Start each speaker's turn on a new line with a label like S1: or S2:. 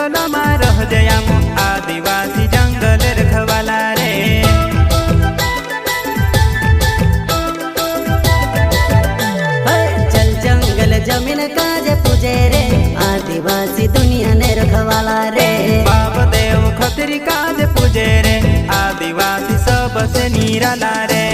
S1: जंगल में रह जयामो आदिवासी जंगल रखवाला रे।
S2: चल जंगल जमीन काज पूजे रे आदिवासी दुनिया ने रखवाला रे।
S1: बाप देव खतरी काज पूजे रे आदिवासी सबसे निराला रे।